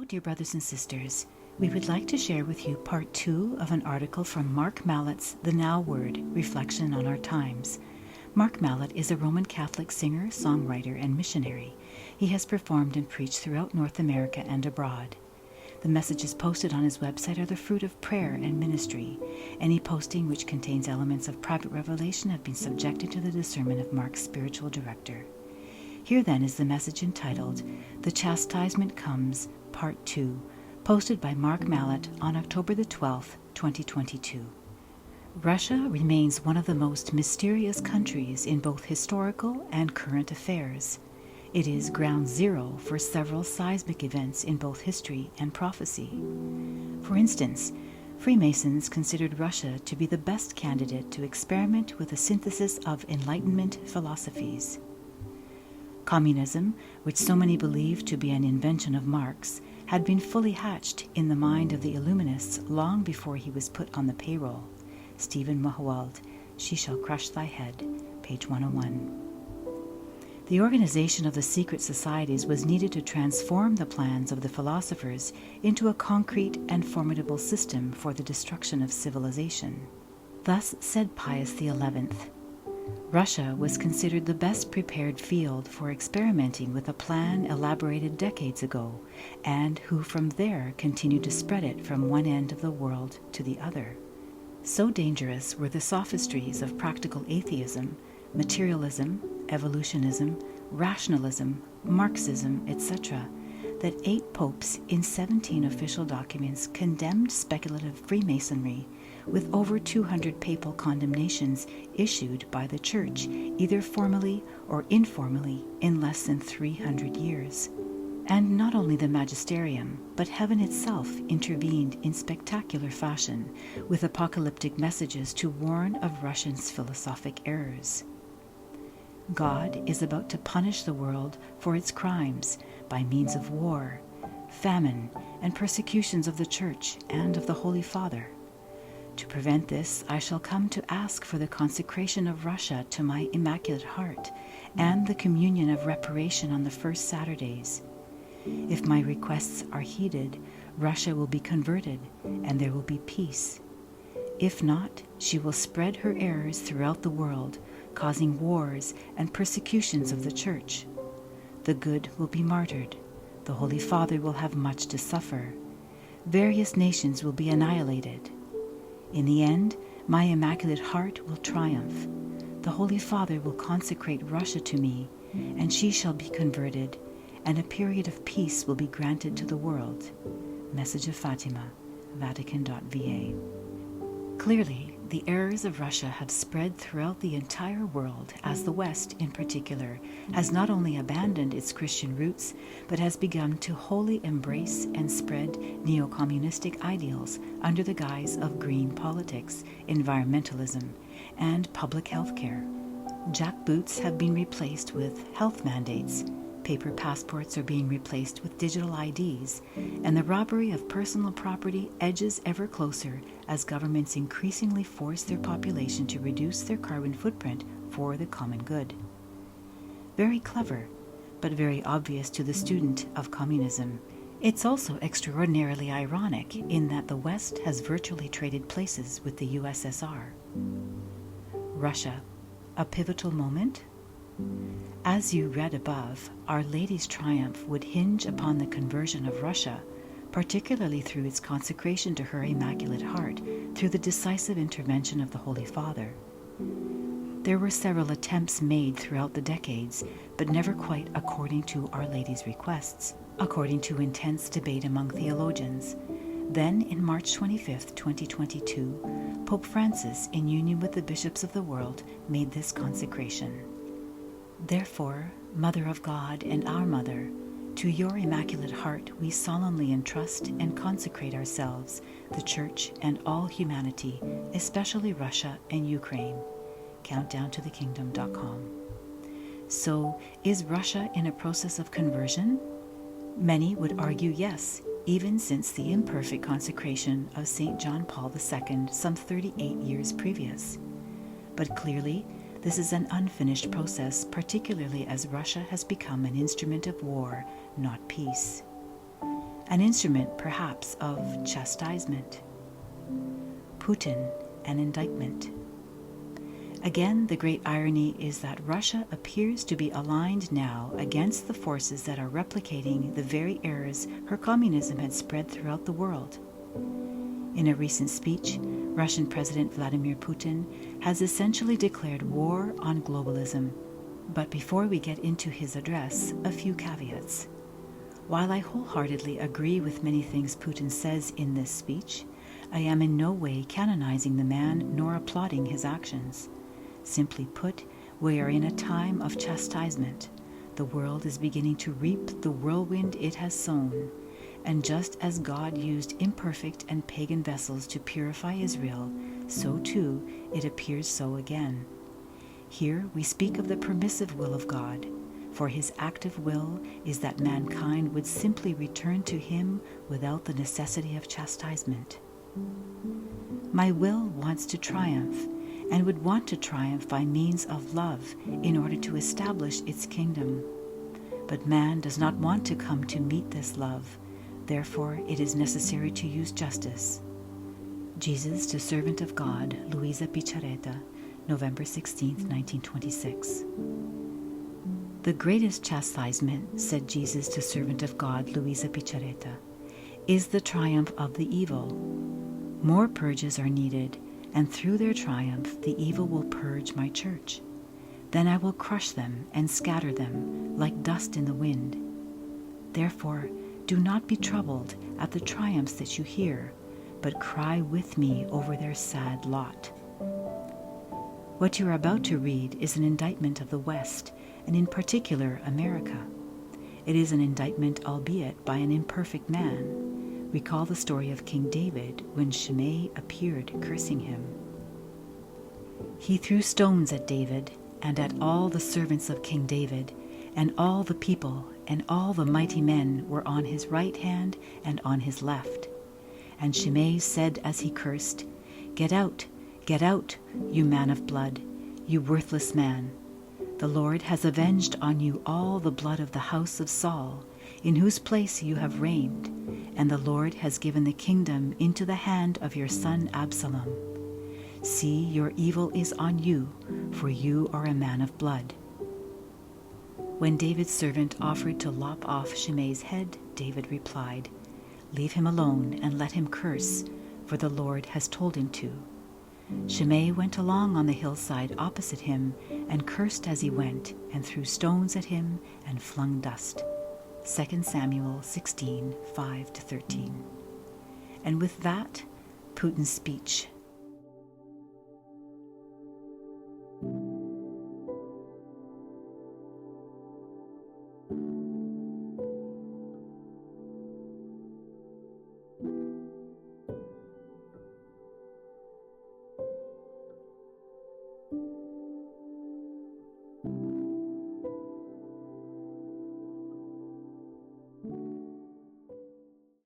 dear brothers and sisters. We would like to share with you part 2 of an article from Mark Mallett's The Now Word, Reflection on Our Times. Mark Mallett is a Roman Catholic singer, songwriter, and missionary. He has performed and preached throughout North America and abroad. The messages posted on his website are the fruit of prayer and ministry. Any posting which contains elements of private revelation have been subjected to the discernment of Mark's spiritual director. Here then is the message entitled, The Chastisement Comes, Part 2, posted by Mark Mallett on October the 12th, 2022. Russia remains one of the most mysterious countries in both historical and current affairs. It is ground zero for several seismic events in both history and prophecy. For instance, Freemasons considered Russia to be the best candidate to experiment with a synthesis of Enlightenment philosophies. Communism, which so many believed to be an invention of Marx, had been fully hatched in the mind of the Illuminists long before he was put on the payroll. Stephen Mahowald, She Shall Crush Thy Head, page 101. The organization of the secret societies was needed to transform the plans of the philosophers into a concrete and formidable system for the destruction of civilization. Thus said Pius XI, Russia was considered the best prepared field for experimenting with a plan elaborated decades ago, and who from there continued to spread it from one end of the world to the other. So dangerous were the sophistries of practical atheism, materialism, evolutionism, rationalism, Marxism, etc., that 8 popes in 17 official documents condemned speculative Freemasonry, with over 200 papal condemnations issued by the Church, either formally or informally, in less than 300 years. And not only the magisterium, but heaven itself intervened in spectacular fashion, with apocalyptic messages to warn of Russians' philosophic errors. God is about to punish the world for its crimes by means of war, famine, and persecutions of the Church and of the Holy Father. To prevent this, I shall come to ask for the consecration of Russia to my Immaculate Heart and the communion of reparation on the first Saturdays. If my requests are heeded, Russia will be converted and there will be peace. If not, she will spread her errors throughout the world, causing wars and persecutions of the Church. The good will be martyred. The Holy Father will have much to suffer. Various nations will be annihilated. In the end, my Immaculate Heart will triumph. The Holy Father will consecrate Russia to me, and she shall be converted, and a period of peace will be granted to the world. Message of Fatima, Vatican.va. Clearly, the errors of Russia have spread throughout the entire world, as the West, in particular, has not only abandoned its Christian roots, but has begun to wholly embrace and spread neo-communistic ideals under the guise of green politics, environmentalism, and public health care. Jackboots have been replaced with health mandates, paper passports are being replaced with digital IDs, and the robbery of personal property edges ever closer as governments increasingly force their population to reduce their carbon footprint for the common good. Very clever, but very obvious to the student of communism. It's also extraordinarily ironic in that the West has virtually traded places with the USSR. Russia, a pivotal moment? As you read above, Our Lady's triumph would hinge upon the conversion of Russia, particularly through its consecration to her Immaculate Heart through the decisive intervention of the Holy Father. There were several attempts made throughout the decades, but never quite according to Our Lady's requests, according to intense debate among theologians. Then, in March 25, 2022, Pope Francis, in union with the bishops of the world, made this consecration. Therefore, Mother of God and our Mother, to your Immaculate Heart we solemnly entrust and consecrate ourselves, the Church and all humanity, especially Russia and Ukraine. CountdownToTheKingdom.com. So, is Russia in a process of conversion? Many would argue yes, even since the imperfect consecration of St. John Paul II some 38 years previous. But clearly, this is an unfinished process, particularly as Russia has become an instrument of war, not peace. an instrument perhaps of chastisement. Putin, an indictment. Again, the great irony is that Russia appears to be aligned now against the forces that are replicating the very errors her communism had spread throughout the world. In a recent speech, Russian President Vladimir Putin has essentially declared war on globalism. But before we get into his address, a few caveats. While I wholeheartedly agree with many things Putin says in this speech, I am in no way canonizing the man nor applauding his actions. Simply put, we are in a time of chastisement. The world is beginning to reap the whirlwind it has sown. And just as God used imperfect and pagan vessels to purify Israel, so too it appears so again. Here we speak of the permissive will of God, for his active will is that mankind would simply return to him without the necessity of chastisement. My will wants to triumph, and would want to triumph by means of love in order to establish its kingdom. But man does not want to come to meet this love. Therefore, it is necessary to use justice. Jesus to Servant of God, Luisa Pichareta, November 16, 1926. The greatest chastisement, said Jesus to Servant of God, Luisa Pichareta, is the triumph of the evil. More purges are needed, and through their triumph the evil will purge my church. Then I will crush them and scatter them like dust in the wind. Therefore, do not be troubled at the triumphs that you hear, but cry with me over their sad lot. What you are about to read is an indictment of the West, and in particular America. It is an indictment, albeit by an imperfect man. Recall the story of King David when Shimei appeared cursing him. He threw stones at David and at all the servants of King David, and all the people and all the mighty men were on his right hand and on his left. And Shimei said as he cursed, get out, you man of blood, you worthless man. The Lord has avenged on you all the blood of the house of Saul, in whose place you have reigned, and the Lord has given the kingdom into the hand of your son Absalom. See, your evil is on you, for you are a man of blood. When David's servant offered to lop off Shimei's head, David replied, leave him alone and let him curse, for the Lord has told him to. Shimei went along on the hillside opposite him and cursed as he went, and threw stones at him and flung dust. 2 Samuel 16, 5-13. And with that, Putin's speech